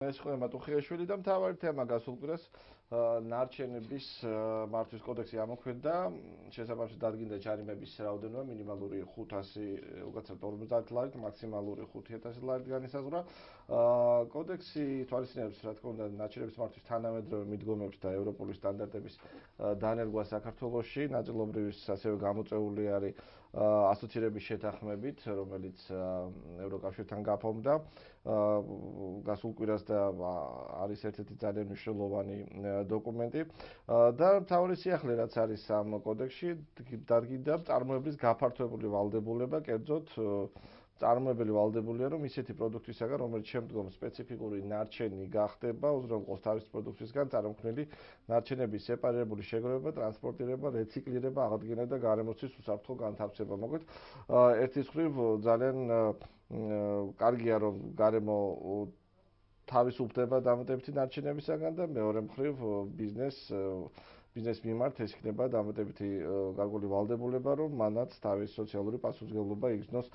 ეს ყველა მატუხიაშვილი და მთავარი თემა გასულ კვირას ნარჩენების მართვის კოდექსი ამოქმედა. შესაბამისად დადგინდა ჯარიმების რაოდენობა მინიმალური 500 უკაცრავ 50 ლარით, მაქსიმალური 5000 ლარით განისაზღვრა. კოდექსი თვალისწინებს, რა თქმა უნდა, ნარჩენების მართვის თანამედროვე მიდგომებს და ევროპული სტანდარტების დანერგვა საქართველოში, ნაწილობრივ ასევე გამოწვეული არის ასოცირების შეთანხმებით, რომელიც ევროკავშირთან გაფორმდა. გასულ კვირას და არის ერთ-ერთი ძალიან მნიშვნელოვანი დოკუმენტი და მთავარი სიახლე რაც არის ამ კოდექსში დადგინდა წარმოებლის გაფართოებული ვალდებულება, კერძოდ წარმოებელი ვალდებულია, რომ ისეთი პროდუქტისაგან, რომელიც შემდგომ სპეციფიკური ნარჩენი გახდება, უზრუნველყოფს თავის პროდუქტისგან წარმოქმნილი ნარჩენების სეპარირებული შეგროვება, ტრანსპორტირება, რეციკლირება, აღდგენა და გარემოცვის უსაფრთხო განთავსება. მოკლედ, ერთის მხრივ ძალიან კარგია, რომ გარემო თავისუფლდება დამატებითი ნარჩენებისაგან და მეორე მხრივ ბიზნეს მიმართ ეს იქნება დამატებითი გარკვეული ვალდებულება, რომ მანაც თავის სოციალური პასუხისმგებლობა იგრძნოს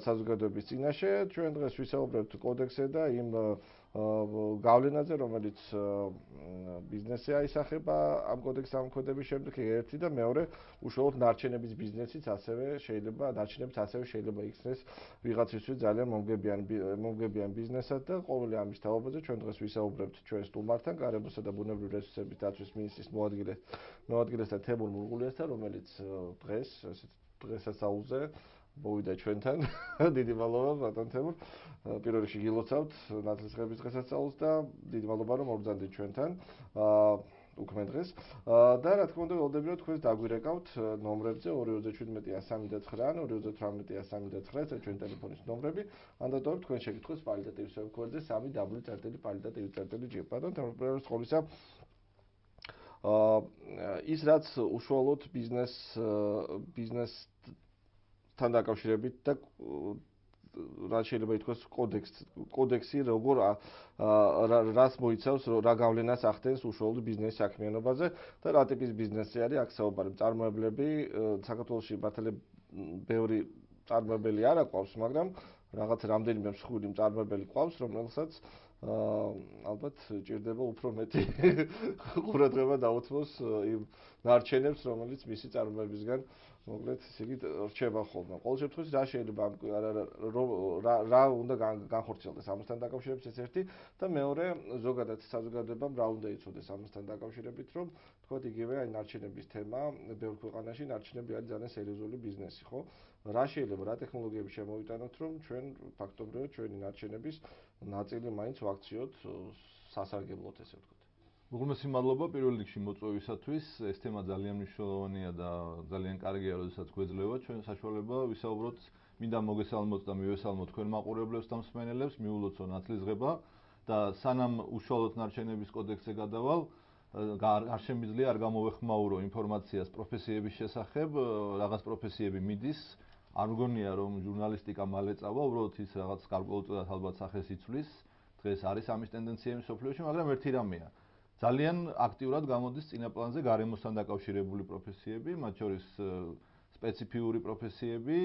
საზოგადოების წინაშე. ჩვენ დღეს ვისაუბრებთ კოდექსზე და იმ გავლენაზე, რომელიც ბიზნესზე აისახება ამ კოდექსის ამოქმედების შემდეგ, ერთი და მეორე უშუალოდ ნარჩენების ბიზნესიც ასევე შეიძლება იქცნეს ვიღაცისთვის ძალიან მომგებიან ბიზნესად და ყოველი ამის თაობაზე ჩვენ დღეს ვისაუბრებთ ჩვენ სტუმართან, გარემოსა და ბუნებრივი რესურსების დაცვის მინისტრის მოადგილესთან თემურ მურღულიასთან, რომელიც დღესასწაულზე მოვიდა ჩვენთან. დიდი მადლობა ბატონ თემურ. პირველ რიგში გილოცავთ ნათლისღების დღესასწაულს და დიდი მადლობა რომ მობრძანდით ჩვენთან. უქმე დღეს და რა თქმა უნდა ველოდები რომ თქვენს დაგვირეკავთ ნომრებზე 217-309 218-309 ეს ჩვენ ტელეფონის ნომრები. ანდადოთ თქვენ შეკითხვას პალიტატივის ვებგვერდზე 3w.palitativi.gr. ბატონ თემურ, პირველ რიგში ის რაც უშუალოდ ბიზნესთან დაკავშირებით და რაც შეიძლება ითქვას კოდექსი როგორ რას მოიცავს, რა გავლენას ახდენს უშუალოდ ბიზნესის საქმიანობაზე და რა ტიპის ბიზნესი არის აქ საუბარი. მწარმოებლები საქართველოში მართლა ბევრი მწარმოებელი არ აყვავს, მაგრამ რაღაც რამდენიმე მსხვილი მწარმოებელი ყავს, რომელსაც ალბათ ჭირდება უფრო მეტი ყურადღება დაუთმოს იმ ნარჩენებს, რომელიც მისი წარმოებისგან მოკლედ ისე იგი რჩება ხოლმე. ყოველ შემთხვევაში რა შეიძლება რა უნდა განხორციელდეს ამასთან დაკავშირებით ეს ერთი და მეორე ზოგადად საზოგადოებამ რა უნდა იცოდეს ამასთან დაკავშირებით, რომ თქვათ იგივე აი ნარჩენების თემა ბევრ ქვეყანაში ნარჩენები არის ძალიან სერიოზული ბიზნესი, ხო? რა შეიძლება რა ტექნოლოგიები შემოვიტანოთ, რომ ჩვენ ფაქტობრივად ჩვენი ნარჩენების ნაწილი მაინც ვაქციოთ სასარგებლოდ, ესე ვთქვათ. უღრმესი მადლობა პირველ რიგში მოწვევისათვის. ეს თემა ძალიან მნიშვნელოვანია და ძალიან კარგია, როდესაც გვეძლევა ჩვენ საშუალება ვისაუბროთ. მინდა მოგესალმოთ და მივესალმოთ თქვენ მაყურებლებს და მსმენელებს, მიულოცო ნათლისღება და სანამ უშუალოდ ნარჩენების კოდექსზე გადავალ, არ შემიძლია არ გამოვეხმაურო ინფორმაციას პროფესიების შესახებ, რაღაც პროფესიები მიდის. არ მგონია რომ ჟურნალისტიკა მალე წავა, უბრალოდ ის რაღაც გარკვეულწილად ალბათ სახეს იცვლის. დღეს არის ამის ტენდენციები მსოფლიოში, მაგრამ ერთი რამეა. ძალიან აქტიურად გამოდის წინაპლანზე გარემოსთან დაკავშირებული პროფესიები, მათ შორის სპეციფიური პროფესიები,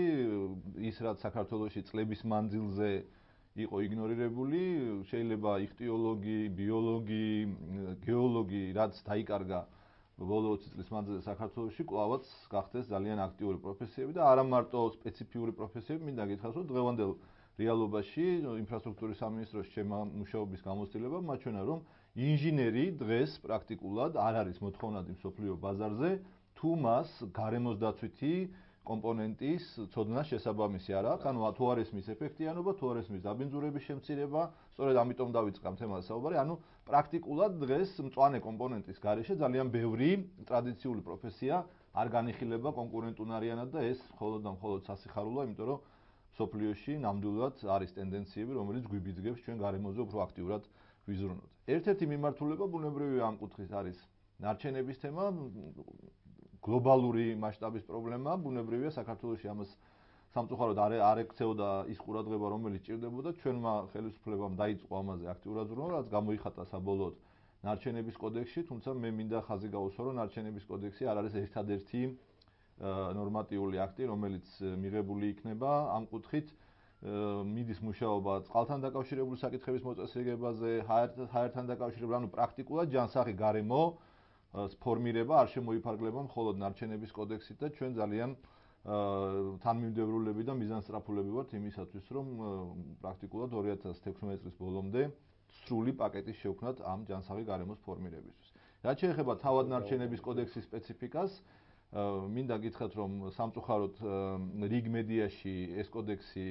ის რაც საქართველოში წლების მანძილზე იყო იგნორირებული, შეიძლება ихტიოლოგი, ბიოლოგი, გეოლოგი, რაც დაიკარგა ბოლო 20 წლის მანძილზე საქართველოში, კვლავაც გახდეს ძალიან აქტიური პროფესიები და არა მარტო სპეციფიური პროფესიები, მინდა გითხრათ, რომ დღევანდელ რეალობაში ინფრასტრუქტურის სამინისტროში შემამუშავების გამოცდილება მაჩვენა, რომ ინჟინერი დღეს პრაქტიკულად არ არის მოთხოვნადი მსოფლიო ბაზარზე, თუ მას გარემოს დაცვითი კომპონენტის ცოდნა შესაბამისი არ აქვს, ანუ თუ არ ესმის ეფექტიანობა, თუ არ ესმის დაბინძურების შემცირება, სწორედ ამიტომ დავიწყამ თემაზე საუბარი, ანუ პრაქტიკულად დღეს მწვანე კომპონენტის გარეშე ძალიან ბევრი ტრადიციული პროფესია არ განიხილება კონკურენტუნარიანად და ეს მხოლოდ და მხოლოდ სასიხარულოა, იმიტომ რომ მსოფლიოში ნამდვილად არის ტენდენციები, რომელიც გვიბიძგებს ჩვენ გარემოზე უფრო აქტიურად ვიზრუნოთ. ერთ-ერთი მიმართულება ბუნებრივია ამ კუთხით არის ნარჩენების თემა, გლობალური მასშტაბის პრობლემა, ბუნებრივია საქართველოში ამას სამწუხაროდ არ ექცეოდა ის ყურადღება, რომელიც ჭირდებოდა, ჩვენმა ხელისუფლებამ დაიწყო ამაზე აქტიურად ზრუნვა, რაც გამოიხატა საბოლოოდ ნარჩენების კოდექსში, თუმცა მე მინდა ხაზი გავუსვა, რომ ნარჩენების კოდექსი არ არის ერთადერთი ნორმატიული აქტი, რომელიც მიღებული იქნება ამ კუთხით. მიდის მუშაობა წყალთან დაკავშირებული საკითხების მოწესრიგებაზე, ჰაერთან დაკავშირებული, ანუ პრაქტიკულად ჯანსაღი გარემო ფორმირება არ შემოიფარგლება მხოლოდ ნარჩენების კოდექსით და ჩვენ ძალიან თანმიმდევრულები და მიზანსწრაფულები ვართ იმისათვის, რომ პრაქტიკულად 2016 წლის ბოლომდე სრული პაკეტის შევქმნათ ამ ჯანსაღი გარემოს ფორმირებისთვის. რაც შეეხება თავად ნარჩენების კოდექსის სპეციფიკას, მინდა გითხრათ, რომ სამწუხაროდ რიგ მედიაში ეს კოდექსი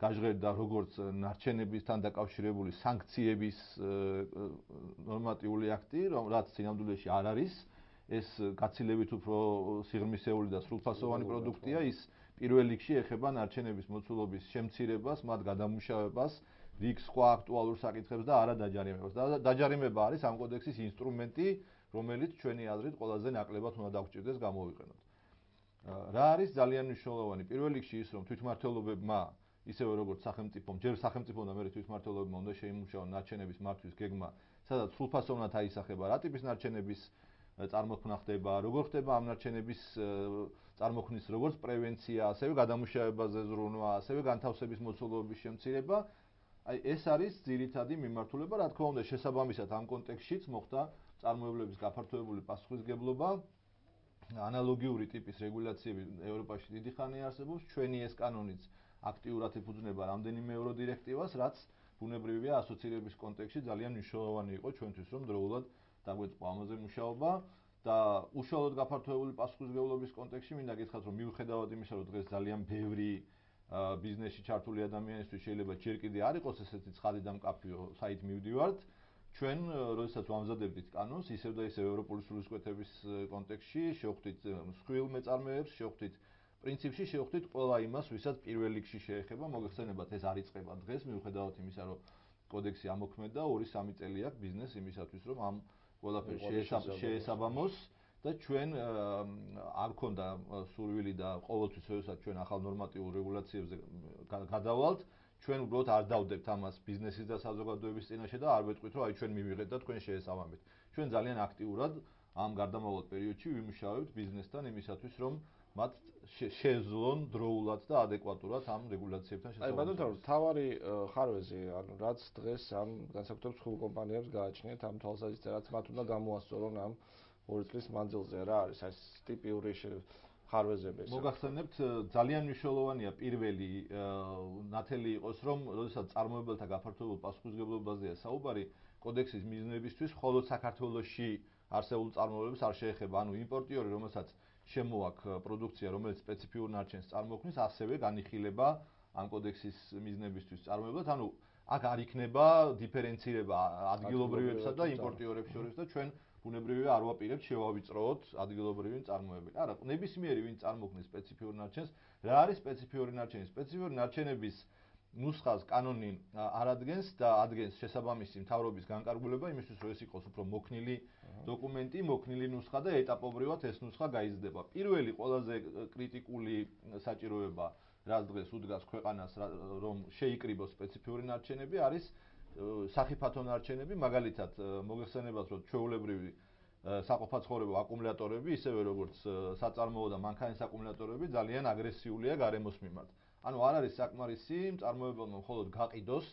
გაჟღერდა როგორც ნარჩენებისთან დაკავშირებული სანქციების ნორმატიული აქტი, რაც სინამდვილეში არ არის. ეს გაცილებით უფრო სიღრმისეული და სრულფასოვანი პროდუქტია, ის პირველ რიგში ეხება ნარჩენების მოცულობის შემცირებას, მათ გადამუშავებას, რიგ სხვა აქტუალურ საკითხებს და არა დაჯარიმებას. და დაჯარიმება არის ამ კოდექსის ინსტრუმენტი, რომელიც ჩვენი აზრით ყველაზე ნაკლებად უნდა დაგვჭირდეს გამოვიყენოთ. რა არის ძალიან მნიშვნელოვანი? პირველ რიგში ის, რომ თვითმმართველობებმა ისევე როგორც სახელმწიფომ, ჯერ სახელმწიფომ და მე თვითმმართველობებმა უნდა შეიმუშაონ ნარჩენების მართვის გეგმა, სადაც სრულფასოვნად აისახება რა ტიპის ნარჩენების წარმოქმნა ხდება, როგორ ხდება ამ ნარჩენების წარმოქმნის როგორც პრევენცია, ასევე გადამუშავებაზე ზრუნვა, ასევე განთავსების მოცულობების შემცირება. აი ეს არის ძირითადი მიმართულება, რა თქმა უნდა, შესაბამისად ამ კონტექსტშიც მოხდა წარმოებლების გაფართოებული პასუხისმგებლობა. ანალოგიური ტიპის რეგულაციები ევროპაში დიდი ხანი არსებობს, ჩვენი ეს კანონიც აქტიურად ეფუძნება რამდენიმე ევროდირექტივას, რაც ბუნებრივია ასოცირების კონტექსტში ძალიან მნიშვნელოვანი იყო ჩვენთვის, რომ დროულად დაგვეწყო ამაზე მუშაობა და უშუალოდ გაფართოებული პასუხისმგებლობის კონტექსტში მინდა გითხრათ, რომ მიუხედავად იმისა, რომ დღეს ძალიან ბევრი ბიზნესში ჩართული ადამიანისთვის შეიძლება ჯერ კიდე არ იყოს ესეთი ცხადი და მკაფიო საით მივდივართ, ჩვენ, როდესაც ვამზადებდით კანონს, ისევ და ისევ ევროპული სულისკვეთების კონტექსტში შევხვდით მსხვილ მეწარმეებს, შევხვდით პრინციპში შევხვდით ყველა იმას, ვისაც პირველ რიგში შეეხება, მოგეხსენებათ ეს არ იწყება დღეს, მიუხედავად იმისა, რომ კოდექსი ამოქმედა 2-3 წელი აქვს ბიზნეს იმისათვის, რომ ამ ყველაფერს შეესაბამოს და ჩვენ არ გქონდა სურვილი და ყოველთვის როდესაც ჩვენ ახალ ნორმატიულ რეგულაციებზე გადავალთ, ჩვენ უბრალოდ არ დავდებთ ამას ბიზნესის და საზოგადოების წინაშე და არ ვეთქვით, რომ აი ჩვენ მივიღეთ და თქვენ შეესაბამეთ. ჩვენ ძალიან აქტიურად ამ გარდამავალ პერიოდში ვიმუშავებთ ბიზნესთან იმისათვის, რომ მათ შეეძლონ დროულად და ადეკვატურად ამ რეგულაციებთან შესაბამისად. აი ბატონო, თავარი ხარვეზი, ანუ რაც დღეს ამ განსაკუთრებით სრულ კომპანიებს გააჩნიათ ამ თვალსაზრისით, რაც მათ უნდა გამოასწორონ ამ 2 წლის მანძილზე, რა არის ეს ტიპიური ხარვეზები? მოგახსენებთ, ძალიან მნიშვნელოვანია პირველი ნათელი იყოს, რომ როდესაც წარმოებელთა გაფართოებულ პასუხისმგებლობაზეა საუბარი, კოდექსის მიზნებისთვის მხოლოდ საქართველოში არსებულ წარმოებებს არ შეეხება, ანუ იმპორტიორი, რომელსაც შემოაქვს პროდუქცია, რომელიც სპეციფიურ ნარჩენს წარმოქმნის, ასევე განიხილება ამ კოდექსის მიზნებისთვის წარმოებლად, ანუ აქ არ იქნება დიფერენცირება ადგილობრივებსა და იმპორტიორებს შორის და ჩვენ ბუნებრივია არ ვაპირებთ შევავიწროოთ ადგილობრივი წარმოებელი. არა, ნებისმიერი ვინ წარმოქმნის სპეციფიურ ნარჩენს, რა არის სპეციფიური ნარჩენი? სპეციფიური ნარჩენების ნუსხას კანონი არადგენს და ადგენს შესაბამისი მთავრობის განკარგულება იმისთვის, რომ ეს იყოს უფრო მოქნილი დოკუმენტი, მოქნილი ნუსხა და ეტაპობრივად ეს ნუსხა გაიზრდება. პირველი ყველაზე კრიტიკული საჭიროება, რაც დღეს უდგას ქვეყანას, რომ შეიკრიბოს სპეციფიური ნარჩენები, არის სახიფათო ნარჩენები, მაგალითად, მოგეხსენებათ, რომ ჩვეულებრივი საყოფაცხოვრებო აკუმულატორები, ისევე როგორც საწარმოო და მანქანის აკუმულატორები ძალიან აგრესიულია გარემოს მიმართ. ანუ არ არის საკმარისი მწარმოებელმა მხოლოდ გაყიდოს,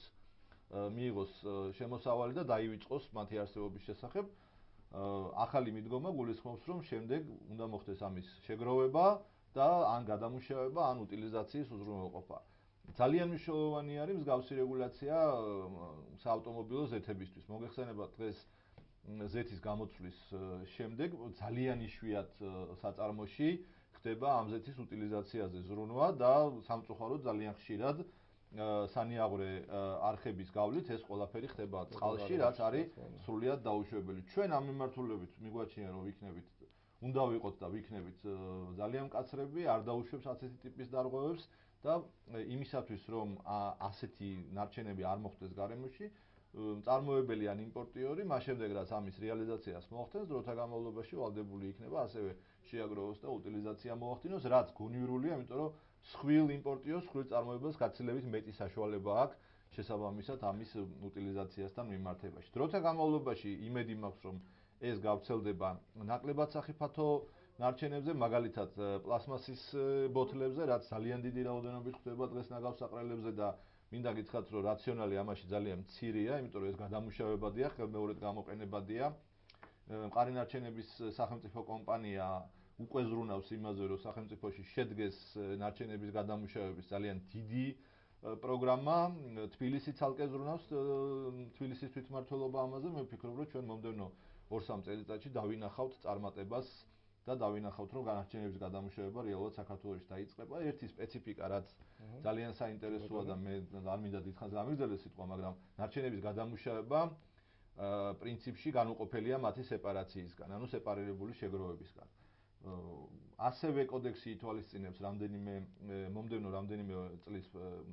მიიღოს შემოსავალი და დაივიწყოს მათი არსებობის შესახებ. ახალი მიდგომა გულისხმობს, რომ შემდეგ უნდა მოხდეს ამის შეგროვება და ან გადამუშავება, ან უტილიზაციის უზრუნველყოფა. ძალიან მნიშვნელოვანი არის მსგავსი რეგულაცია საავტომობილო ზეთებისთვის. მოგეხსენებათ, დღეს ზეთის გამოცვლის შემდეგ ძალიან იშვიათ საწარმოში ხდება ამ ზეთის უტილიზაციაზე ზრუნვა და სამწუხაროდ ძალიან ხშირად სანიაღვრე არხების გავლით ეს ყველაფერი ხდება წყალში, რაც არის სრულიად დაუშვებელი. ჩვენ ამ მიმართულებით მიგვაჩნია, რომ ვიქნებით, უნდა ვიყოთ და ვიქნებით ძალიან მკაცრები, არ დაუშვებს ასეთი ტიპის დარღვევებს და იმისათვის, რომ ასეთი ნარჩენები არ მოხდეს გარემოში, მწარმოებელი ან იმპორტიორი, მას შემდეგ რაც ამის რეალიზაციას მოახდენს, დროთა განმავლობაში ვალდებული იქნება ასევე შეაგროვოს და უტილიზაცია მოახდინოს, რაც გონივრულია, იმიტომ რომ სხვილ იმპორტიორს, სხვილ წარმოებელს გაცილებით მეტი საშუალება აქვს შესაბამისად ამის უტილიზაციასთან მიმართებაში. დროთა განმავლობაში იმედი მაქვს, რომ ეს გავრცელდება ნაკლებად სახიფათო ნარჩენებზე, მაგალითად პლასმასის ბოთლებზე, რაც ძალიან დიდი რაოდენობით ხდება დღეს ნაგავს საყრელებზე და მინდა გითხრათ, რომ რაციონალი ამაში ძალიან მცირეა, იმიტომ რომ ეს გადამუშავებადია, ხელმეორედ გამოყენებადია. მყარი ნარჩენების სახელმწიფო კომპანია უკვე ზრუნავს იმაზე, რომ სახელმწიფოში შედგეს ნარჩენების გადამუშავების ძალიან დიდი პროგრამა, თბილისი ცალკე ზრუნავს თბილისის თვითმმართველობა ამაზე, მე ვფიქრობ, რომ ჩვენ მომდევნო 2-3 წელიწადში დავინახავთ წარმატებას და დავინახავთ, რომ ნარჩენების გადამუშავება რეალურად საქართველოში დაიწყება. ერთი სპეციფიკა, რაც ძალიან საინტერესოა და მე არ მინდა დიდხანს გამიგრძელოს სიტყვა, მაგრამ ნარჩენების გადამუშავება პრინციპში განუყოფელია მათი სეპარაციისგან, ანუ სეპარირებული შეგროვებისგან. ასევე კოდექსი ითვალისწინებს მომდევნო რამდენიმე წლის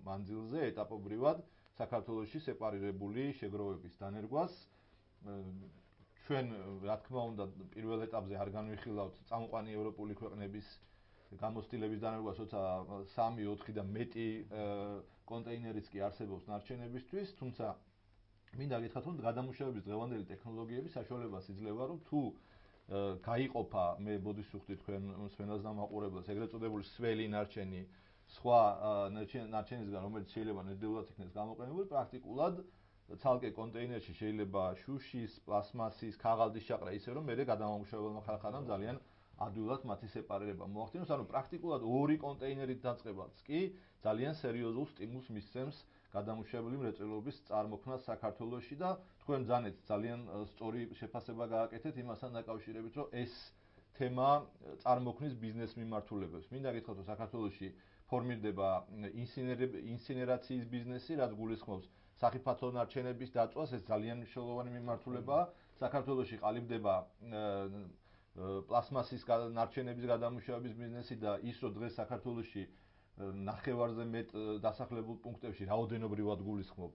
მანძილზე ეტაპობრივად საქართველოში სეპარირებული შეგროვების დანერგვას. ჩვენ, რა თქმა უნდა, პირველ ეტაპზე არ განვიხილავთ წამყვანი ევროპული ქვეყნების გამოცდილების დანერგვას, როცა 3-4 და მეტი კონტეინერიც კი არსებობს ნარჩენებისთვის, თუმცა მინდა გითხრათ, რომ გადამუშავების დღევანდელი ტექნოლოგიები საშუალებას იძლევა, რომ თუ გაიყოფა, მე ბოდიშს ვხვდი თქვენ მსმენელს და მაყურებელს, ეგრეთ წოდებული სველი ნარჩენი სხვა ნარჩენისგან, რომელიც შეიძლება ნედლეულად იქნეს გამოყენებული, პრაქტიკულად ცალკე კონტეინერში შეიძლება შუშის, პლასმასის, ქაღალდის შაყრა, ისე რომ მერე გადამამუშავებელმა ხალხანამ ძალიან ადვილად მათი სეპარირება მოახდინოს, ანუ პრაქტიკულად 2 კონტეინერით დაწყებაც კი ძალიან სერიოზულ სტიმულს მისცემს გადამუშავებელი მრეწველობის წარმოქმნას საქართველოში და თქვენ ძალიან სწორი შეფასება გააკეთეთ იმასთან დაკავშირებით, რომ ეს თემა წარმოქმნის ბიზნეს მიმართულებებს. მინდა გითხრათ, რომ საქართველოში ფორმირდება ინსინერაციის ბიზნესი, რაც გულისხმობს სახიფათო ნარჩენების დაწვას, ეს ძალიან მნიშვნელოვანი მიმართულებაა. საქართველოში ყალიბდება პლასმასის ნარჩენების გადამუშავების ბიზნესი და ის, რომ დღეს საქართველოში ნახევარზე მეტ დასახლებულ პუნქტებში რაოდენობრივად გულისხმობ,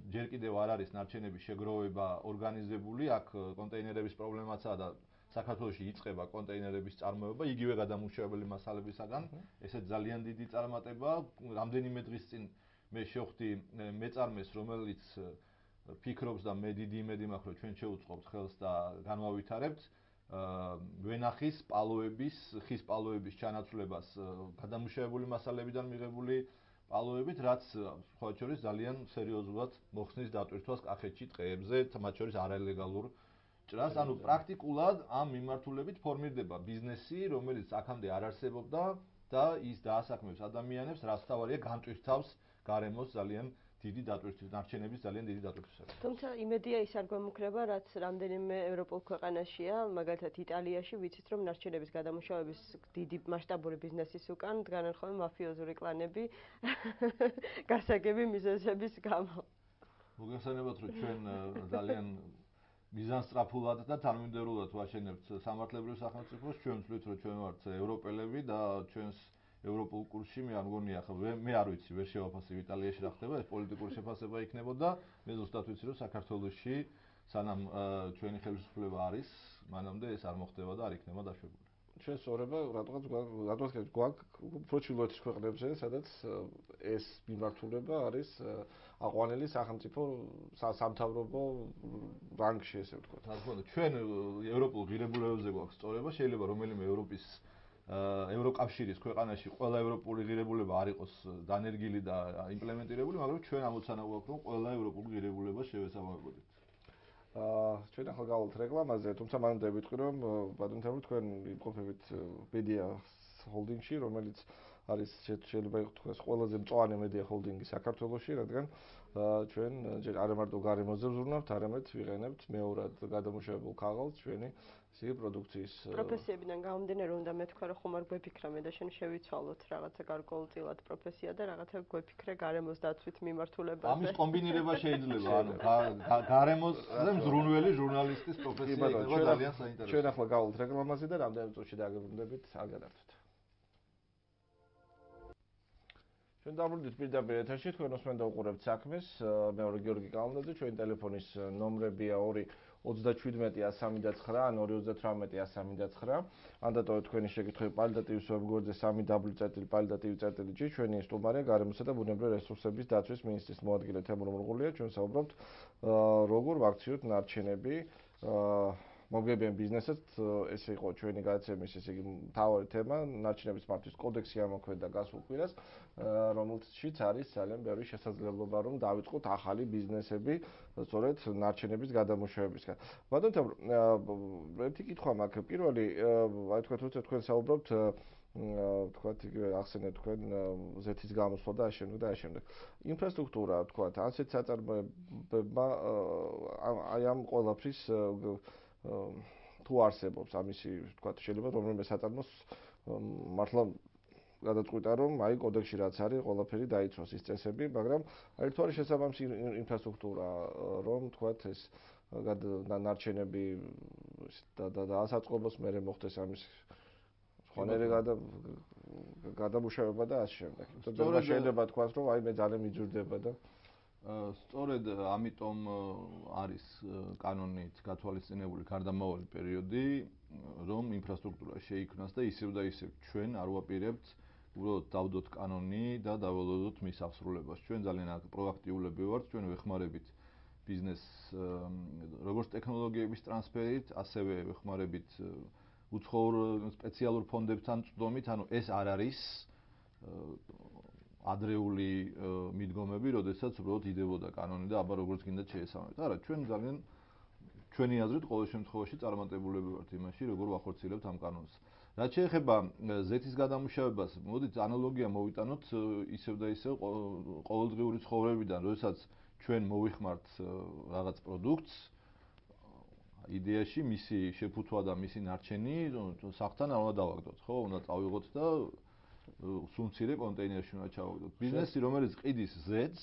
ჯერ კიდევ არ არის ნარჩენების შეგროვება ორგანიზებული, აქ კონტეინერების პრობლემაცაა და საქართველოში იწყება კონტეინერების წარმოება იგივე გადამუშავებელი მასალებისაგან. ესეც ძალიან დიდი წარმატებაა. რამდენიმე დღის წინ მე შევხვდი მეწარმეს, რომელიც ფიქრობს და მე დიდი იმედი მაქვს, რომ ჩვენ შევუწყობთ ხელს და განვავითარებთ ვენახის პალოების, ხის პალოების ჩანაცვლებას გადამუშავებული მასალებიდან მიღებული პალოებით, რაც სხვა შორის ძალიან სერიოზულად მოხსნის დატვირთვას კახეთში ტყეებზე, მათ შორის არალეგალურ ჭრას, ანუ პრაქტიკულად ამ მიმართულებით ფორმირდება ბიზნესი, რომელიც აქამდე არ არსებობდა და ის დაასაქმებს ადამიანებს, რაც თავარია განტვირთავს გარემოს ძალიან დიდი დატვირთვის, ნარჩენების ძალიან დიდი დატვირთვისაგან. თუმცა იმედია ის არ გვემუქრება, რაც რამდენიმე ევროპულ ქვეყანაშია, მაგალითად იტალიაში, ვიცით, რომ ნარჩენების გადამუშავების დიდი მასშტაბური ბიზნესის უკან დგანან ხოლმე მაფიოზური კლანები გასაგები მიზეზების გამო. მოგეხსენებათ, რომ ჩვენ ძალიან მიზანსწრაფულად და თანმიმდევრულად ვაშენებთ სამართლებრივ სახელმწიფოს, ჩვენ ვთვლით, რომ ჩვენ ვართ ევროპელები და ჩვენს ევროპულ კურსში მე არ მგონია, მე არ ვიცი, ვერ შევაფასებ იტალიაში რა ხდება, ეს პოლიტიკური შეფასება იქნებოდა, მე ზუსტად ვიცი, რომ საქართველოში სანამ ჩვენი ხელისუფლება არის, მანამდე ეს არ მოხდება და არ იქნება დაშვებული. ჩვენ სწორება რატომაც გვაქვს უფრო ჩრდილოეთის ქვეყნებზე, სადაც ეს მიმართულება არის აყვანილი სახელმწიფო სამთავრობო რანგში, ესე ვთქვათ. რა თქმა უნდა, ჩვენ ევროპულ ღირებულებებზე გვაქვს სწორება, შეიძლება რომელიმე ევროკავშირის ქვეყანაში ყველა ევროპული ღირებულება არ იყოს დანერგილი და იმპლემენტირებული, მაგრამ ჩვენ ამოცანა გვაქვს, რომ ყველა ევროპული ღირებულება შევესაბამებოდეთ. ჩვენ ახლა გავალთ რეკლამაზე, თუმცა მანამდე ვიტყვი, რომ ბატონო თქვენ იმყოფებით მედია ჰოლდინგში, რომელიც არის შეიძლება ითქვას ყველაზე მწვანე მედია ჰოლდინგი საქართველოში, რადგან ჩვენ ჯერ არა მარტო გარემოზე ვზრუნავთ, არამედ ვიყენებთ მეორად გადამუშავებულ ქაღალდს ჩვენი ისეთი პროდუქციის პროფესიებიდან გამომდინარე, უნდა მეთქვა, რომ ხომ არ გვეფიქრა მე და შენ შევიცვალოთ რაღაცა გარკვეულწილად პროფესია და რაღაცა გვეფიქრე გარემოს დაცვით მიმართულებაზე. ამის კომბინირება შეიძლება, ანუ გარემოზე მზრუნველი ჟურნალისტის პროფესია იქნება ძალიან საინტერესო. ჩვენ ახლა გავალთ რეკლამაზე და რამდენიმე წუთში დაგებრუნდებით, არ გადართოთ. ჩვენ დაბრუნდით პირდაპირ ეთერში, თქვენ უსმენთ და უყურებთ საქმეს, მე ვარ გიორგი კალანდაძე, ჩვენი ტელეფონის ნომრებია 2-37-139 ან 2-38-139. ან დატოვეთ თქვენი შეკითხვები პალიდატივის ვებგვერდზე 3w.palidativi.g. ჩვენი სტუმარია გარემოსა და ბუნებრივი რესურსების დაცვის მინისტრის მოადგილე თემურ მურღულია. ჩვენ საუბრობთ როგორ ვაქციოთ ნარჩენები. მომგებიან ბიზნესად, ესე იყო ჩვენი გადაცემის ესე იგი მთავარი თემა, ნარჩენების მართვის კოდექსი ამოქმედა გასულ კვირას, რომელშიც არის ძალიან ბევრი შესაძლებლობა, რომ დავიწყოთ ახალი ბიზნესები, სწორედ ნარჩენების გადამუშავებისგან. ბატონო, ერთი კითხვა მაქვს. პირველი, აი თქვა როცა თქვენ საუბრობთ თქვათ იგივე ახსენეთ თქვენ ზეთის გამოსვლა და ამავდროულად. ინფრასტრუქტურა, თქვათ, ასეთ საწარმოებებმა აი ამ ყველაფრის თუ არსებობს ამისი, თქვათ, შეიძლება რომელიმე საწარმოს მართლა გადაწყვიტა რომ აი კოდექსში რაც არის, ყველაფერი დაიცვას ის წესები, მაგრამ აი თუ არის შესაბამისი ინფრასტრუქტურა, რომ თქვათ ეს ნარჩენები და ასაწყობოს მერე მოხდეს ამის ხონერე გადამუშავება და ასე შემდეგ. თუმცა შეიძლება თქვას რომ აი მე ძალიან მიძურდება და სწორედ ამიტომ არის კანონით გათვალისწინებული გარდამავალი პერიოდი, რომ ინფრასტრუქტურა შეიქმნას და ისევ ჩვენ არ ვაპირებთ უბრალოდ დავდოთ კანონი და დაველოდოთ მის აღსრულებას. ჩვენ ძალიან პროაქტიულები ვართ, ჩვენ ვეხმარებით ბიზნესს როგორც ტექნოლოგიების ტრანსფერით, ასევე ვეხმარებით უცხოურ სპეციალურ ფონდებთან წვდომით, ანუ ეს არ არის ადრეული მიდგომები, როდესაც უბრალოდ იდებოდა კანონი და აბა როგორც გინდა შეესაბამეთ. არა, ჩვენ ძალიან ჩვენი აზრით ყოველ შემთხვევაში წარმატებულები ვართ იმაში, როგორ ვახორციელებთ ამ კანონს. რაც შეეხება ზეთის გადამუშავებას, მოდით ანალოგია მოვიტანოთ ისევ და ისევ ყოველდღიური ცხოვრებიდან, როდესაც ჩვენ მოვიხმართ რაღაც პროდუქტს, იდეაში მისი შეფუთვა და მისი ნარჩენი სახთან არ უნდა დავაგდოთ, ხო? უნდა წავიღოთ და სუნცირე კონტეინერში უნდა ჩავაგდოთ. ბიზნესი, რომელიც ყიდის ზეთს,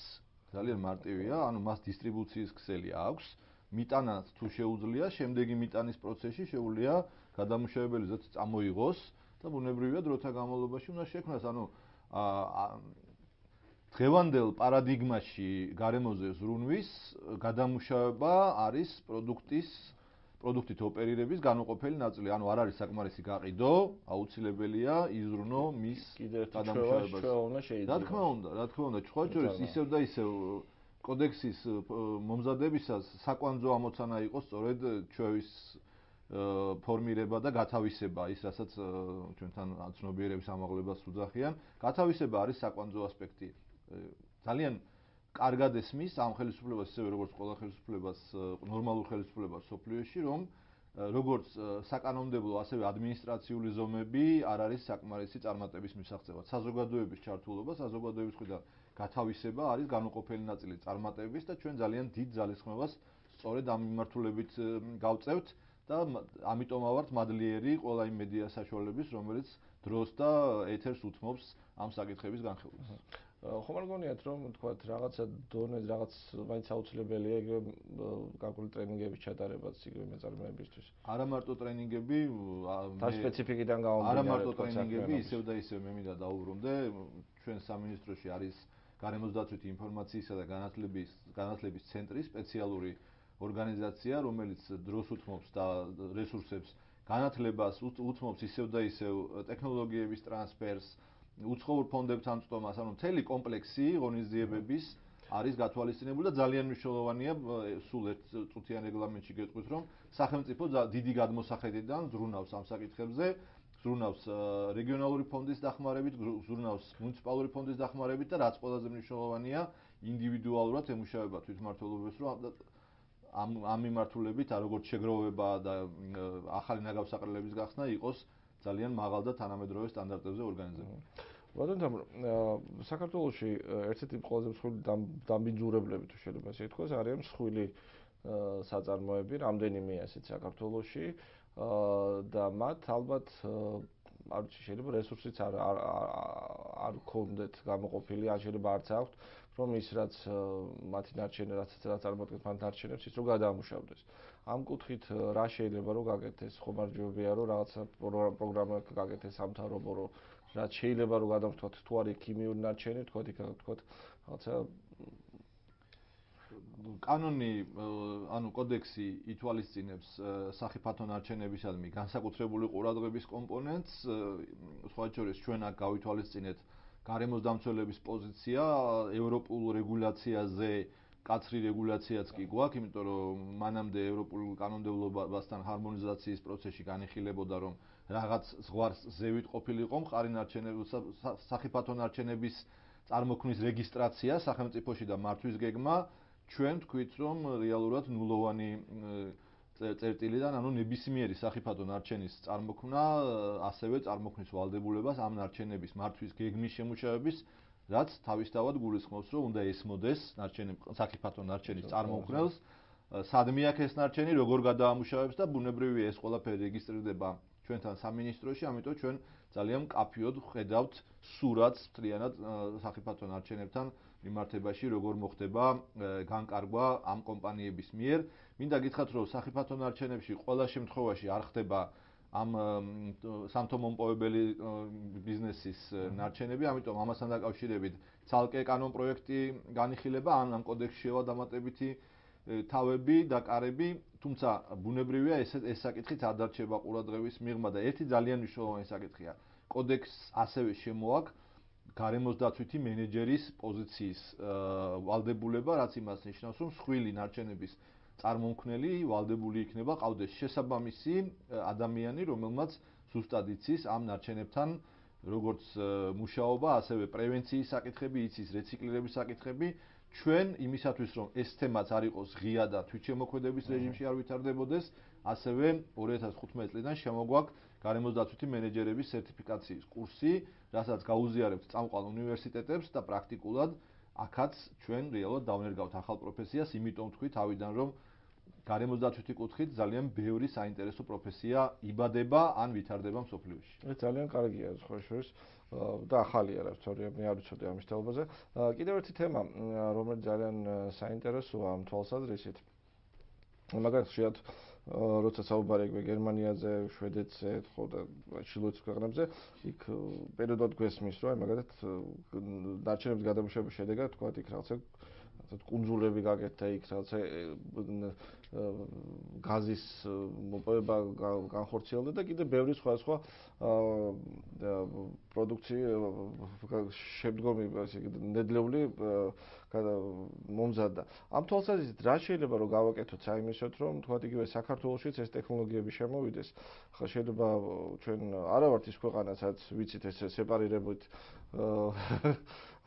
ძალიან მარტივია, ანუ მას დისტრიბუციის ქსელი აქვს. მიტანაც თუ შეუძლია, შემდეგი მიტანის პროცესში შეუძლია გადამუშავებელი ზეთი წამოიღოს და ბუნებრივია დროთა განმავლობაში უნდა შექმნას, ანუ დღევანდელ პარადიგმაში გარემოზე ზრუნვის გადამუშავება არის პროდუქტით ოპერირების განუყოფელი ნაწილი. ანუ არ არის საკმარისი გაყიდო, აუცილებელია იზრუნო მის გადამუშავებას. რა თქმა უნდა, სხვა შორის ისევ და ისევ კოდექსის მომზადებისას საკვანძო ამოცანა იყო სწორედ ჩვევის ფორმირება და გათავისება, ის რასაც ჩვენთან ცნობიერების ამაღლებას უძახიან. გათავისება არის საკვანძო ასპექტი. ძალიან კარგად ესმის ამ ხელისუფლებას, ისევე როგორც ყველა ხელისუფლებას, ნორმალურ ხელისუფლებას სოფლიოში, რომ როგორც საკანონმდებლო, ასევე ადმინისტრაციული ზომები არ არის საკმარისი წარმატების მისაღწევად. საზოგადოების ჩართულობა, საზოგადოების მხრიდან გათავისება არის განუყოფელი ნაწილი წარმატების და ჩვენ ძალიან დიდ ძალისხმევას სწორედ ამ მიმართულებით გავწევთ და ამიტომ ავართ მადლიერი ყველა იმ მედია საშუალების, რომელიც დროს და ეთერს უთმობს ამ საკითხების განხილვას. ხომ არ გონიათ რომ თქვათ რაღაცა დონე რაღაც მაინც აუცილებელია იგივე გარკვეული ტრენინგების ჩატარებაც იგივე მეწარმეებისთვის. არა მარტო ტრენინგები, და სპეციფიკიდან გამომდინარე. არა მარტო ტრენინგები, ისევ და ისევ მე მინდა დავუბრუნდე, ჩვენ სამინისტროში არის გარემოსდაცვითი ინფორმაციისა და განათლების ცენტრი, სპეციალური ორგანიზაცია, რომელიც დროს უთმობს და რესურსებს განათლებას უთმობს ისევ და ისევ ტექნოლოგიების ტრანსფერს, უცხოურ ფონდებთან წვდომას, ანუ მთელი კომპლექსი ღონისძიებების არის გათვალისწინებული და ძალიან მნიშვნელოვანია სულ ერთ წუთიან რეგლამენტში გეტყვით, რომ სახელმწიფო დიდი გადმოსახედიდან ზრუნავს ამ საკითხებზე, ზრუნავს რეგიონალური ფონდის დახმარებით, ზრუნავს მუნიციპალური ფონდის დახმარებით და რაც ყველაზე მნიშვნელოვანია, ინდივიდუალურად ემუშავება თვითმმართველობებს, რომ ამ მიმართულებით როგორც შეგროვება და ახალი ნაგავსაყრელების გახსნა იყოს ძალიან მაღალ და თანამედროვე სტანდარტებზე ორგანიზებული. ბატონო, საქართველოში ერთ-ერთი ყველაზე მსხვილი დამბინძურებლები თუ შეიძლება ასე ითქვას, არიან მსხვილი საწარმოები, რამდენიმე ასეთ საქართველოში და მათ ალბათ არ ვიცი, შეიძლება რესურსიც არ გქონდეთ გამოყოფილი, ან შეიძლება არც აქვთ, რომ ის რაც მათი ნარჩენი, რაც წარმოადგენს მათ ნარჩენებს, ის რომ გადაამუშავდეს. ამ კუთხით რა შეიძლება რომ გაკეთდეს? ხომ არ ჯობია რომ რაღაცა პროგრამა გაკეთდეს სამთავრობო, რომ რაც შეიძლება რომ გადავთქვათ, თუ არის ქიმიური ნარჩენი, თქვათ რაღაცა კანონი, ანუ კოდექსი ითვალისწინებს სახიფათო ნარჩენებისადმი განსაკუთრებული ყურადღების კომპონენტს, სხვა შორის ჩვენ აქ გავითვალისწინეთ გარემოს დამცველების პოზიცია ევროპულ რეგულაციაზე კაცრი რეგულაციაც კი გვაქვს, იმიტომ რომ მანამდე ევროპულ კანონმდებლობასთან ჰარმონიზაციის პროცესში განიხილებოდა, რომ რაღაც ზღვარს ზევით ყოფილიყო მყარი ნარჩენების სახიფათო ნარჩენების წარმოქმნის რეგისტრაცია სახელმწიფოში და მართვის გეგმა, ჩვენ თქვით, რომ რეალურად ნულოვანი წერტილიდან, ანუ ნებისმიერი სახიფათო ნარჩენის წარმოქმნა, ასევე წარმოქმნის ვალდებულებას ამ ნარჩენების მართვის გეგმის შემუშავების, რაც თავისთავად გულისხმობს, რომ უნდა ესმოდეს სახიფათო ნარჩენის წარმოქმნელს, სადმე აქვს ეს ნარჩენი, როგორ გადაამუშავებს და ბუნებრივია ეს ყველაფერი რეგისტრირდება ჩვენთან სამინისტროში, ამიტომ ჩვენ ძალიან მკაფიოდ ვხედავთ სურათს მთლიანად სახიფათო ნარჩენებთან მიმართებაში, როგორ მოხდება განკარგვა ამ კომპანიების მიერ. მინდა გითხრათ, რომ სახიფათო ნარჩენებში ყველა შემთხვევაში არ ხდება ამ სამთო-მომპოვებელი ბიზნესის ნარჩენები, ამიტომ ამასთან დაკავშირებით ცალკე კანონ პროექტი განიხილება, ამ კოდექსშია დამატებითი თავები და კარები, თუმცა ბუნებრივია ეს საკითხიც არ დარჩება ყურადღების მიღმა და ერთი ძალიან მნიშვნელოვანი საკითხია. კოდექსს ასევე შემოაქვს გარემოს დაცვითი მენეჯერის პოზიციის ვალდებულება, რაც იმას ნიშნავს, რომ მსხვილი ნარჩენების წარმომქმნელი ვალდებული იქნება ყავდეს შესაბამისი ადამიანი, რომელმაც ზუსტად იცის ამ ნარჩენებთან როგორც მუშაობა, ასევე პრევენციის საკითხები, იცის რეციკლირების საკითხები. ჩვენ იმისათვის, რომ ეს თემაც არ იყოს ღია და თვითშემოქმედების რეჟიმში არ ვითარდებოდეს, ასევე 2015 წლიდან შემოგვაქვს გარემოს დაცვითი მენეჯერების სერტიფიკაციის კურსი, რასაც გაუზიარებთ წამყვან უნივერსიტეტებს და პრაქტიკულად აქაც ჩვენ რეალურად დავნერგავთ ახალ პროფესიას, იმიტომ თქვი თავიდან, რომ გარემოს დაცვითი კუთხით ძალიან ბევრი საინტერესო პროფესია იბადება ან ვითარდება მსოფლიოში. ეს ძალიან კარგია სხვა შორის და ახალია რა თქმა უნდა, მე არ ვიცოდი ამის თაობაზე. კიდევ ერთი თემა, რომელიც ძალიან საინტერესოა ამ თვალსაზრისით. მაგალითად, შეათ როცა საუბარი იქნება გერმანიაზე, შვედეთზე, ხო და ჩრდილოეთის ქვეყნებზე, იქ პერიოდულად გვესმის, რომ აი მაგალითად ნარჩენების გადამუშავების შედეგად, თქვა იქ რაღაცა კუნძულები გაკეთდა იქ რაღაცა გაზის მოპოვება განხორციელდა და კიდე ბევრი სხვა შემდგომი ნედლეული მომზადდა. ამ თვალსაზრისით რა შეიძლება რომ გავაკეთოთ საიმისოთ, რომ თქვა იგივე საქართველოშიც ეს ტექნოლოგიები შემოვიდეს. ხა შეიძლება ჩვენ არა ვართ ის ქვეყანა, სადაც ვიცით ეს სეპარირებით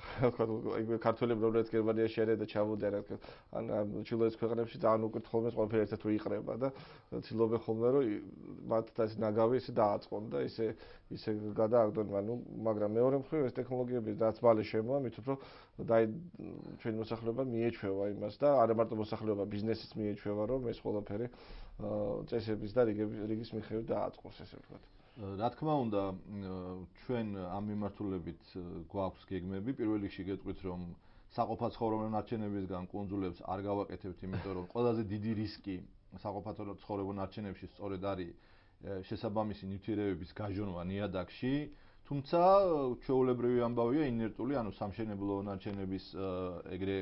იგივე ქართველები რომელიც გერმანიაში არიან და ჩამოდიან ან ჩრდილოეთის ქვეყნებში ძალიან უკეთ ხოლმე ყველაფერი ერთად რო იყრება და ცდილობენ ხოლმე რომ მათ ეს ნაგავი ისე დააწყონ და ისე გადააგდონ, მაგრამ მეორე მხრივ ეს ტექნოლოგიები რაც მალე შემოვა, მით უფრო ჩვენი მოსახლეობა მიეჩვევა იმას და არა მარტო მოსახლეობა, ბიზნესიც მიეჩვევა, რომ ეს ყველაფერი წესების და რიგის მიხედვით დააწყოს, ესე ვთქვათ. რა თქმა უნდა, ჩვენ ამ მიმართულებით გვაქვს გეგმები. პირველ რიგში გეტყვით, რომ საყოფაცხოვრებო ნარჩენებისგან კუნძულებს არ გავაკეთებთ, იმიტომ რომ ყველაზე დიდი რისკი საყოფაცხოვრებო ნარჩენებში სწორედ არის შესაბამისი ნივთიერებების გაჟონვა ნიადაგში. თუმცა ჩვეულებრივი ამბავია ინერტული, ანუ სამშენებლო ნარჩენების ეგრე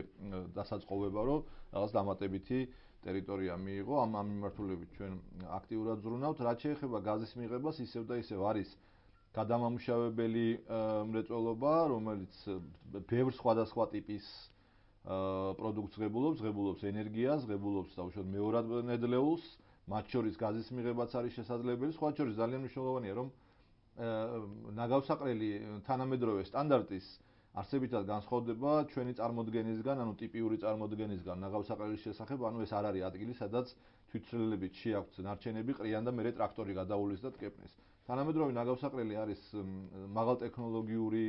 დასაწყობება, რომ რაღაც დამატებითი ტერიტორია მიიღო. ამ მიმართულებით ჩვენ აქტიურად ზრუნავთ. რაც შეეხება გაზის მიღებას, ისევ და ისევ არის გადამამუშავებელი მრეწველობა, რომელიც ბევრ სხვადასხვა ტიპის პროდუქტს ღებულობს ენერგიას, ღებულობს დაუშვათ მეორად ნედლეულს, მათ შორის გაზის მიღებაც არის შესაძლებელი. სხვა შორის ძალიან მნიშვნელოვანია, რომ ნაგავსაყრელი თანამედროვე სტანდარტის არსებითად განსხვავდება ჩვენი წარმოდგენისგან, ანუ ტიპიური წარმოდგენისგან ნაგავსაყრელის შესახებ, ანუ ეს არ არის ადგილი, სადაც თვითცვლილებით შეაქვთ ნარჩენები ყრიან და მერე ტრაქტორი გადაულის და ტკეპნის. თანამედროვე ნაგავსაყრელი არის მაღალტექნოლოგიური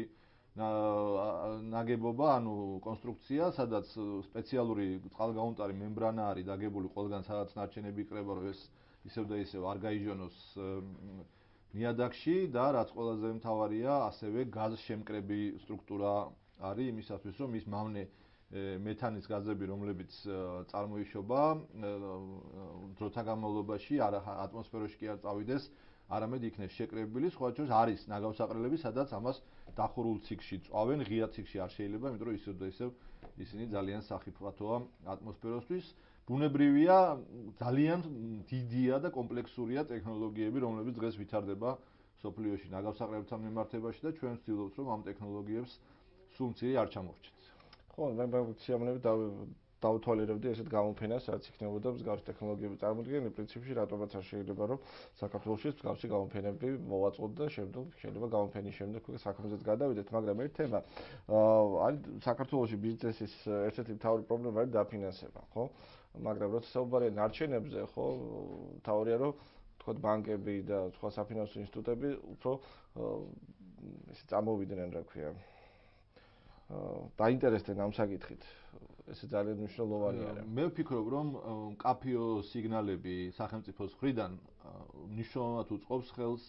ნაგებობა, ანუ კონსტრუქცია, სადაც სპეციალური წყალგაუნტარი მემბრანა არის დაგებული ყველგან, სადაც ნარჩენები იყრება, რომ ეს ისევ და ისევ არ გაიჟონოს ნიადაგში და რაც ყველაზე მთავარია, ასევე გაზშემკრები სტრუქტურა არის იმისათვის, რომ ის მავნე მეთანის გაზები, რომლებიც წარმოიშობა დროთა განმავლობაში ატმოსფეროში კი არ წავიდეს, არამედ იქნეს შეკრებილი. სხვა შორის არის ნაგავსაყრელები, სადაც ამას დახურულ ციკლში წვავენ, ღია ციკლში არ შეიძლება, იმიტომ რომ ისევ და ისევ ისინი ძალიან სახიფათოა ატმოსფეროსთვის. ბუნებრივია, ძალიან დიდია და კომპლექსურია ტექნოლოგიები, რომლებიც დღეს ვითარდება სოფლიოში ნაგავსაყრელებთან მიმართებაში და ჩვენ ვცდილობთ, რომ ამ ტექნოლოგიებს სულ მცირე არ ჩამოვრჩეთ. ხო, მე სიამოვნებით დავთვალიერებდი ესეთ გამოფენას, რაც იქნებოდა მსგავსი ტექნოლოგიების წარმოდგენა, პრინციპში რატომაც არ შეიძლება რომ საქართველოში მსგავსი გამოფენები მოვაწყოთ და შეიძლება გამოფენის შემდეგ საქმეზეც გადავიდეთ, მაგრამ ერთ თემა არის საქართველოში ბიზნესის ერთ-ერთი მთავარი პრობლემა არის დაფინანსება, ხო? მაგრამ როცა საუბარია ნარჩენებზე, ხო, მთავარია რომ თქვათ ბანკები და სხვა საფინანსო ინსტიტუტები უფრო ესე წამოვიდნენ, რა ქვია, დაინტერესდნენ ამ საკითხით. ეს ძალიან მნიშვნელოვანი არის. მე ვფიქრობ, რომ მკაფიო სიგნალები სახელმწიფოს მხრიდან მნიშვნელოვნად უწყობს ხელს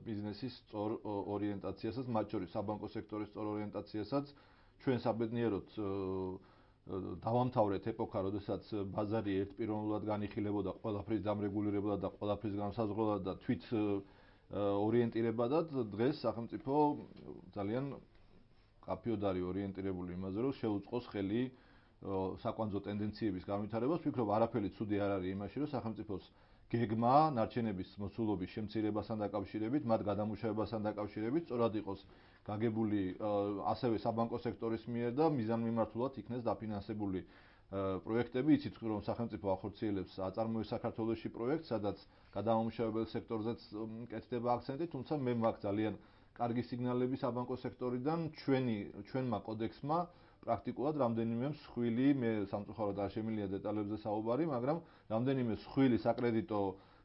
ბიზნესის სწორ ორიენტაციასაც, მათ შორის საბანკო სექტორის სწორ ორიენტაციასაც. ჩვენ საბედნიეროდ დავამთავრეთ ეპოქა, როდესაც ბაზარი ერთპიროვნულად განიხილებოდა, ყველაფრის დამრეგულირებოდა და ყველაფრის განსაზღვრელად და თვით ორიენტირებადად. დღეს სახელმწიფო ძალიან მკაფიოდ არის ორიენტირებული იმაზე, რომ შეუწყოს ხელი საკვანძო ტენდენციების განვითარებას. ვფიქრობ, არაფერი ცუდი არ არის იმაში, რომ სახელმწიფოს გეგმა ნარჩენების მოცულობის შემცირებასთან დაკავშირებით, მათ გადამუშავებასთან დაკავშირებით სწორად იყოს გაგებული ასევე საბანკო სექტორის მიერ და მიზანმიმართულად იქნეს დაფინანსებული პროექტები. იცით, რომ სახელმწიფო ახორციელებს აწარმოებს საქართველოში პროექტს, სადაც გადამამუშავებელ სექტორზეც კეთდება აქცენტი, თუმცა მე მაქვს ძალიან კარგი სიგნალები საბანკო სექტორიდან. ჩვენმა კოდექსმა პრაქტიკულად რამდენიმე მსხვილი, მე სამწუხაროდ არ შემიძლია დეტალებზე საუბარი, მაგრამ რამდენიმე მსხვილი საკრედიტო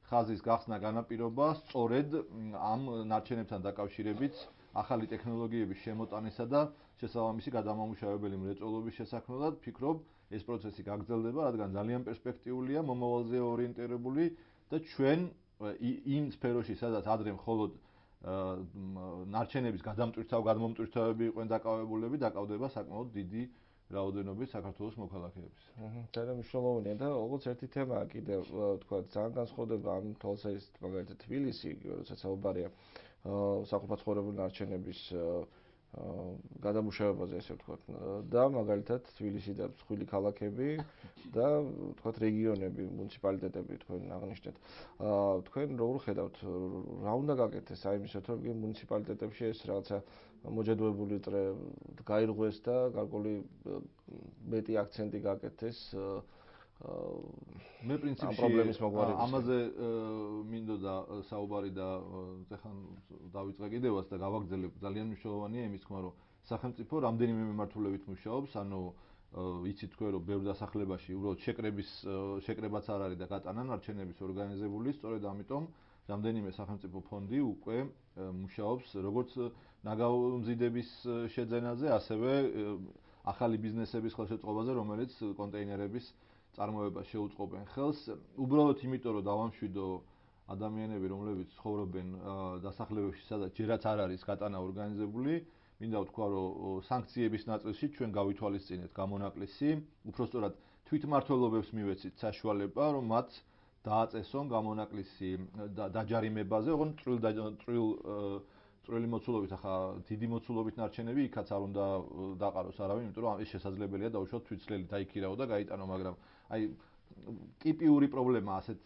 ხაზის გახსნა განაპირობა სწორედ ამ ნარჩენებთან დაკავშირებით ახალი ტექნოლოგიების შემოტანისა და შესაბამისი გადამამუშავებელი მრეწველობის შესაქმნელად. ვფიქრობ, ეს პროცესი გაგრძელდება, რადგან ძალიან პერსპექტიულია, მომავალზე ორიენტირებული და ჩვენ იმ სფეროში, სადაც ადრე მხოლოდ ნარჩენების გადმომტვირთვებები იყვნენ დაკავებულები, დაკავდება საკმაოდ დიდი რაოდენობით საქართველოს მოქალაქეების. ძალიან მნიშვნელოვანია და როგორც ერთი თემაა კიდევ, თქვა, ძალიან განსხვავდება ამ თვალსაზრისით, მაგალითად თბილისი, როცა საუბარია საყოფაცხოვრებელ ნარჩენების გადამუშავებაზე, ესე ვთქვათ, და მაგალითად თბილისი და მსხვილი ქალაქები და ვთქვათ რეგიონები, მუნიციპალიტეტები თქვენ აღნიშნეთ. თქვენ როგორ ხედავთ, რა უნდა გაკეთდეს აი იმისათვის, რომ მუნიციპალიტეტებში ეს რაღაცა მოჯადოებული წრე გაირღვეს და გარკვეული მეტი აქცენტი გაკეთდეს მე პრინციპში პრობლემის მოგვარების. ამაზე მინდოდა საუბარი და ეხლა დავიწყე კიდევაც და გავაგრძელებ. ძალიან მნიშვნელოვანია იმის თქმა, რომ სახელმწიფო რამდენიმე მიმართულებით მუშაობს, ანუ იცით თქვენ, რომ ბევრ დასახლებაში უბრალოდ შეკრებაც არ არის და გატანა ნარჩენების ორგანიზებული, სწორედ ამიტომ რამდენიმე სახელმწიფო ფონდი უკვე მუშაობს როგორც ნაგავმზიდების შეძენაზე, ასევე ახალი ბიზნესების ხელშეწყობაზე, რომელიც კონტეინერების წარმოებას შეუწყობენ ხელს. უბრალოდ იმიტომ, რომ დავამშვიდო ადამიანები, რომლებიც ცხოვრობენ დასახლებებში, სადაც ჯერაც არ არის გატანა ორგანიზებული, მინდა ვთქვა, რომ სანქციების ნაწილში ჩვენ გავითვალისწინეთ გამონაკლისი, უпростоრად თვითმმართველობებს მივეცით საშუალება, რომ მათ დააწესონ გამონაკლისი დაჯარიმებაზე, ოღონდ წვრილი მოცულობით, ახლა დიდი მოცულობით ნარჩენები იქაც არ უნდა დაყაროს არავინ, იმიტომ რომ ეს შესაძლებელია დაუშვათ თვითცლელი დაიქირაო და გაიტანო, მაგრამ აი ტიპიური პრობლემა ასეთ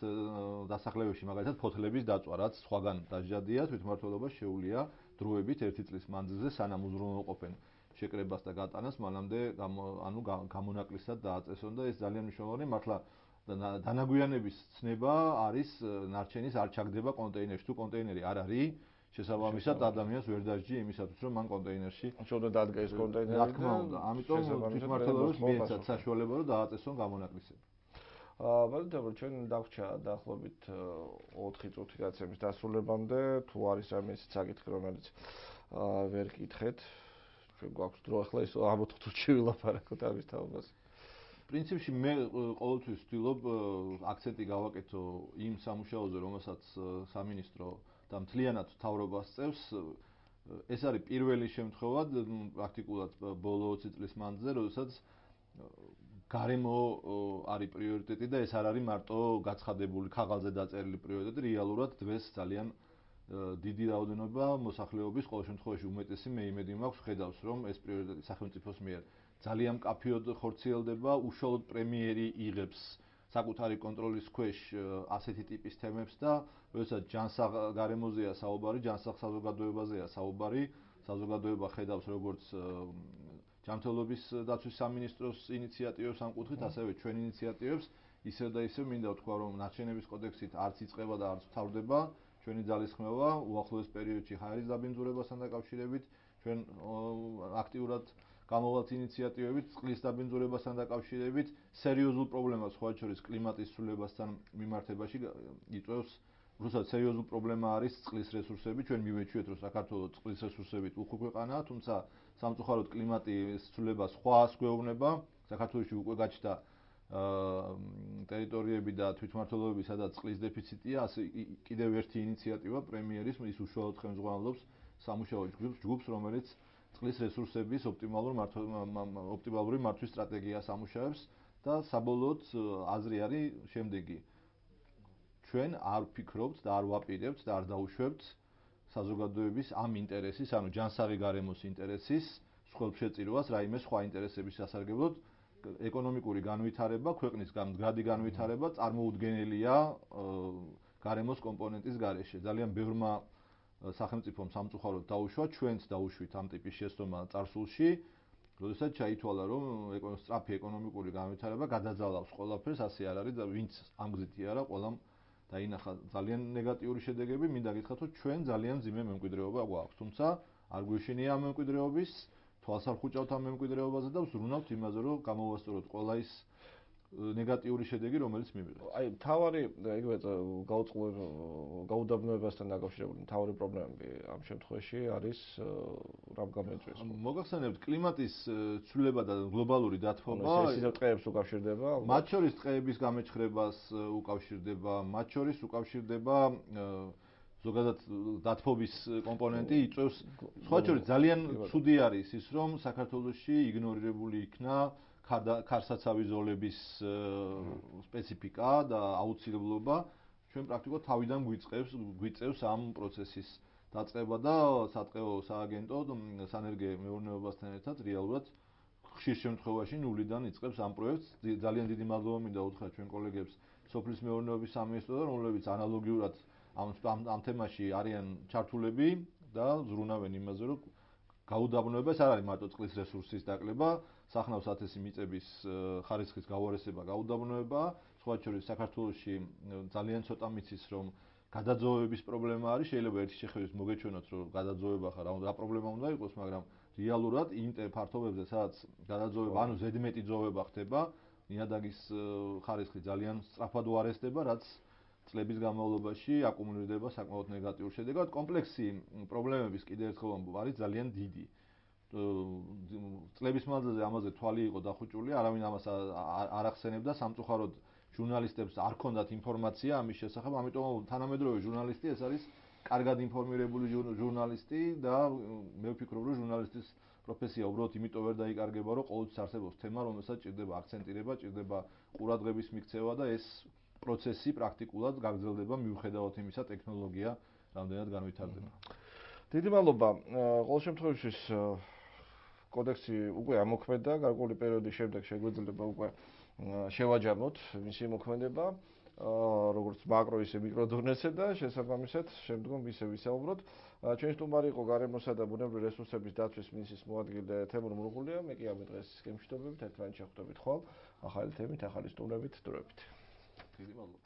დასახლებებში, მაგალითად ფოთლების დაწვა, რაც სხვაგან დასჯადია, თვითმმართველობა შეუძლია დროებით 1 წლის მანძილზე სანამ უზრუნველყოფენ შეკრებას და გატანას, მანამდე გამონაკლისად დააწესონ და ეს ძალიან მნიშვნელოვანია. მართლა დანაგვიანების ცნება არის ნარჩენის არ ჩაგდება კონტეინერში, თუ კონტეინერი არ არის შესაბამისად ადამიანს ვერ დასჯი იმისათვის, რომ მან კონტეინერში შევდა დადგა ეს კონტეინერი. რა თქმა უნდა, ამიტომ თვითმმართველობებს მიეცათ საშუალება, რომ დააწესონ გამონაკლისები. ბატონო, ჩვენ დაგვჭა დაახლოებით 4 წუთი გაცემის დასრულებამდე, თუ არის რამე ისეთი საკითხი, რომელიც ვერ კითხეთ, ჩვენ გვაქვს დრო ახლა ის ამ 4 წუთში ვილაპარაკოთ ამის თაობაზე. პრინციპში მე ყოველთვის ვცდილობ აქცენტი გავაკეთო იმ სამუშაოზე, რომელსაც სამინისტრო და მთლიანად მთავრობა სწევს. ეს არის პირველი შემთხვევა პრაქტიკულად ბოლო 20 წლის მანძილზე, როდესაც გარემო არის პრიორიტეტი და ეს არ არის მარტო გაცხადებული ქაღალდზე დაწერილი პრიორიტეტი, რეალურად დღეს ძალიან დიდი რაოდენობა მოსახლეობის, ყოველ შემთხვევაში უმეტესი მე იმედი მაქვს, ხედავს, რომ ეს პრიორიტეტი სახელმწიფოს მიერ ძალიან მკაფიოდ ხორციელდება, უშუალოდ პრემიერი იღებს საკუთარი კონტროლის ქვეშ ასეთი ტიპის თემებს და როდესაც ჯანსაღ გარემოზეა საუბარი, ჯანსაღ საზოგადოებაზეა საუბარი, საზოგადოება ხედავს როგორც ჯანმრთელობის დაცვის სამინისტროს ინიციატივებს ამ კუთხით, ასევე ჩვენ ინიციატივებს, ისევ და ისევ მინდა ვთქვა, რომ ნარჩენების კოდექსით არც იწყება და არც მთავრდება ჩვენი ძალისხმევა უახლოეს პერიოდში ჰაერის დაბინძურებასთან დაკავშირებით, ჩვენ აქტიურად გამოვვალთ ინიციატივებით წყლის დაბინძურებასთან დაკავშირებით, სერიოზულ პრობლემას სხვა შორის კლიმატის ცვლილებასთან მიმართებაში იწვევს რუსად სერიოზული პრობლემა არის წყლის რესურსები. ჩვენ მივეჩვიეთ, რომ საქართველოს წყლის რესურსებით უხვი ქვეყანაა, თუმცა სამწუხაროდ კლიმატის ცვლილება სხვას გვეუბნება. საქართველოში უკვე გაჩნდა ტერიტორიები და თვითმმართველობები, სადაც წყლის დეფიციტია, ასე კიდევ ერთი ინიციატივა პრემიერის, ის უშუალოდ ხელმძღვანელობს სამუშაო ჯგუფს, რომელიც წყლის რესურსების ოპტიმალური მართვის სტრატეგიას ამუშავებს და საბოლოოდ აზრი არის შემდეგი. ჩვენ არ ვფიქრობთ და არ ვაპირებთ და არ დაუშვებთ საზოგადოების ამ ინტერესის, ანუ ჯანსაღი გარემოს ინტერესის მსხვერპლშეწირვას რაიმე სხვა ინტერესების სასარგებლოდ. ეკონომიკური განვითარება, ქვეყნის მდგრადი განვითარება წარმოუდგენელია გარემოს კომპონენტის გარეშე. ძალიან ბევრმა სახელმწიფომ სამწუხაროდ დაუშვა, ჩვენც დაუშვით ამ ტიპის შეცდომა წარსულში, როდესაც ჩაითვალა, რომ სწრაფი ეკონომიკური განვითარება გადაძალავს ყველაფერს, ასე არ არის და ვინც ამ გზით იარა, ყველამ დაინახა ძალიან ნეგატიური შედეგები. მინდა გითხრათ, რომ ჩვენ ძალიან მძიმე მემკვიდრეობა გვაქვს, თუმცა არ გვეშინია ამ მემკვიდრეობის, თვალს არ ხუჭავთ ამ მემკვიდრეობაზე და ვზრუნავთ იმაზე, რომ გამოვასწოროთ ყველა ის ნეგატიური შედეგი, რომელიც მივიღეთ. აი, მთავარი იგივე გაუდაბნოებასთან დაკავშირებული მთავარი პრობლემები ამ შემთხვევაში არის რამ გამოიწვევს? მოგახსენებთ, კლიმატის ცვლილება და გლობალური დათბობა ისე ტყეებს უკავშირდება? მათ შორის ტყეების გამეჩხრებას უკავშირდება, მათ შორის უკავშირდება ზოგადად დათბობის კომპონენტი იწვევს. სხვა შორის ძალიან ცუდი არის ის, რომ საქართველოში იგნორირებული იქნა ქარსაცავი ზოლების სპეციფიკა და აუცილებლობა. ჩვენ პრაქტიკულად თავიდან გვიწევს ამ პროცესის დაწყება და სატყეო სააგენტო სანერგე მეურნეობასთან ერთად რეალურად ხშირ შემთხვევაში ნულიდან იწყებს ამ პროექტს. ძალიან დიდი მადლობა მინდა უთხრა ჩვენ კოლეგებს სოფლის მეურნეობის სამინისტროდან, რომლებიც ანალოგიურად ამ თემაში არიან ჩართულები და ზრუნავენ იმაზე, რომ გაუდაბნოება ეს არ არის მარტო წყლის რესურსის დაკლება, სახნავს ათესი მიწების ხარისხის გავარესება გაუდაბნოება. სხვა შორის საქართველოში ძალიან ცოტა მიცის, რომ გადაძოვების პრობლემა არის. შეიძლება ერთი შეხედვით მოგეჩვენოთ, რომ გადაძოვება ხარ, რა პრობლემა უნდა იყოს, მაგრამ რეალურად იმ ფართობებზე, სადაც გადაძოვება, ანუ ზედმეტი ძოვება ხდება, ნიადაგის ხარისხი ძალიან სწრაფად უარესდება, რაც წლების განმავლობაში აკუმულირდება საკმაოდ ნეგატიურ შედეგად. კომპლექსი პრობლემების კიდევ ერთხელ არის ძალიან დიდი. წლების მანძილზე ამაზე თვალი იყო დახუჭული, არავინ ამას არ ახსენებდა, სამწუხაროდ ჟურნალისტებს არ ჰქონდათ ინფორმაცია ამის შესახებ, ამიტომ თანამედროვე ჟურნალისტი ეს არის კარგად ინფორმირებული ჟურნალისტი და მე ვფიქრობ, რომ ჟურნალისტის პროფესია უბრალოდ იმიტომ ვერ დაიკარგება, რომ ყოველთვის არსებობს თემა, რომელსაც ჭირდება აქცენტირება, ჭირდება ყურადღების მიქცევა და ეს პროცესი პრაქტიკულად გაგრძელდება მიუხედავად იმისა, ტექნოლოგია რამდენად განვითარდება. დიდი მადლობა. ყოველ შემთხვევაში კოდექსი უკვე ამოქმედა, გარკვეული პერიოდის შემდეგ შეგვეძლება უკვე შევაჯამოთ მისი მოქმედება, როგორც მაკრო ისე მიკრო დონეზე და შესაბამისად შემდგომ ისე ვისაუბროთ. ჩვენი სტუმარი იყო გარემოსა და ბუნებრივი რესურსების დაცვის მინისტრის მოადგილე თემურ მურღულია. მე კი ამ დღეს გემშვიდობებით, ერთმანეთს შეხვდებით ხვალ ახალი თემით, ახალი სტუმრებით, დურებით. დიდი მადლობა.